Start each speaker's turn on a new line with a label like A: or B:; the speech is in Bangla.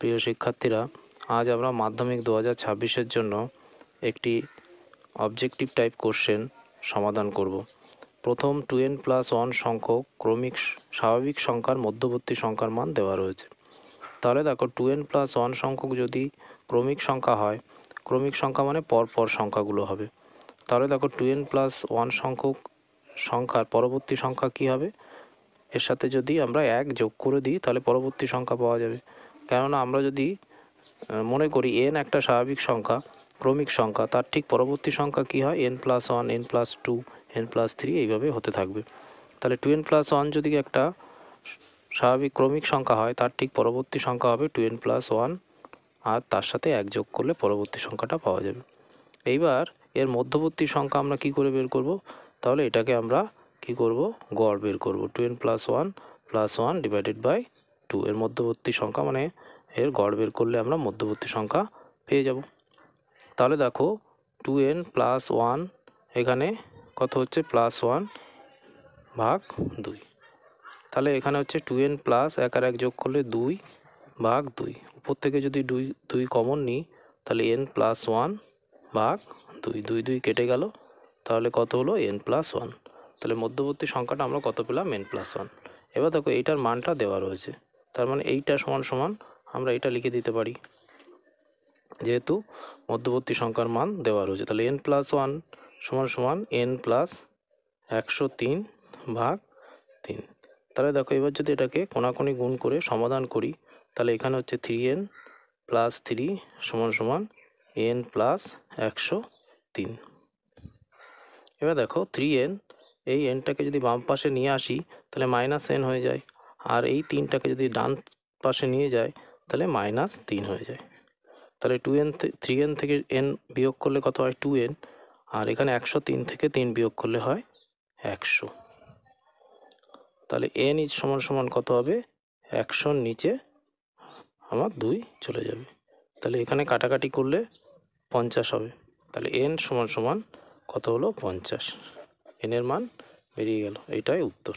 A: প্রিয় শিক্ষার্থীরা, আজ আমরা মাধ্যমিক 2026-এর জন্য একটি অবজেক্টিভ টাইপ কোশ্চেন সমাধান করব। প্রথম 2n+1 সংখ্যক ক্রমিক স্বাভাবিক সংখ্যার মধ্যবর্তী সংখ্যার মান দেওয়া রয়েছে। তাহলে দেখো 2n+1 সংখ্যক যদি ক্রমিক সংখ্যা হয়, ক্রমিক সংখ্যা মানে পরপর সংখ্যাগুলো হবে। তাহলে দেখো 2n+1 সংখ্যক সংখ্যার পরবর্তী সংখ্যা কী হবে? এর সাথে যদি আমরা 1 যোগ করে দিই তাহলে পরবর্তী সংখ্যা পাওয়া যাবে। কেননা আমরা যদি মনে করি n একটা স্বাভাবিক সংখ্যা, ক্রমিক সংখ্যা, তার ঠিক পরবর্তী সংখ্যা কী হয়? n+1, n+2, n+3 এইভাবে হতে থাকবে। তাহলে 2n+1 যদি একটা স্বাভাবিক ক্রমিক সংখ্যা হয়, তার ঠিক পরবর্তী সংখ্যা হবে 2n+1, আর তার সাথে 1 যোগ করলে পরবর্তী সংখ্যাটা পাওয়া যাবে। এইবার এর মধ্যবর্তী সংখ্যা আমরা কি করে বের করব? তাহলে এটাকে আমরা কি করব? গড় বের করব। 2n+1 ডিভাইডেড বাই 2 এর মধ্যবর্তী সংখ্যা মানে এর গড় বের করলে আমরা মধ্যবর্তী সংখ্যা পেয়ে যাব। তাহলে দেখো 2n+1 এখানে কত হচ্ছে? +1 ভাগ 2। তাহলে এখানে হচ্ছে 2n প্লাস 1 আর 1 যোগ করলে 2 ভাগ 2। উপর থেকে যদি 2 কমন নিই তাহলে n+1 ভাগ 2 কেটে গেল। তাহলে কত হলো? n+1। তাহলে মধ্যবর্তী সংখ্যাটা আমরা কত পেলাম? n+1। এবার দেখো এইটার মানটা দেওয়া রয়েছে, তার মানে এইটা সমান সমান আমরা এটা লিখে দিতে পারি, যেহেতু মধ্যবর্তী সংখ্যার মান দেওয়া রয়েছে। তাহলে n+1 সমান সমান n+103 ভাগ 3। তাহলে দেখো এবার যদি এটাকে কোণাকুণি গুণ করে সমাধান করি তাহলে এখানে হচ্ছে 3n+3 সমান সমান n+103। এবার দেখো 3n, এই nটাকে যদি বাম পাশে নিয়ে আসি তাহলে -n হয়ে যায়, আর এই 3টাকে যদি ডান পাশে নিয়ে যায় তাহলে -3 হয়ে যায়। তাহলে 3n থেকে n বিয়োগ করলে কত হয়? 2n, আর এখানে 103 থেকে 3 বিয়োগ করলে হয় 100। তাহলে n ইজ সমান সমান কত হবে? 100-র নিচে আমার 2 চলে যাবে, তাহলে এখানে কাটাকাটি করলে 50 হবে। তাহলে n সমান সমান কত হলো? 50। n এর মান বেরিয়ে গেল, এটাই উত্তর।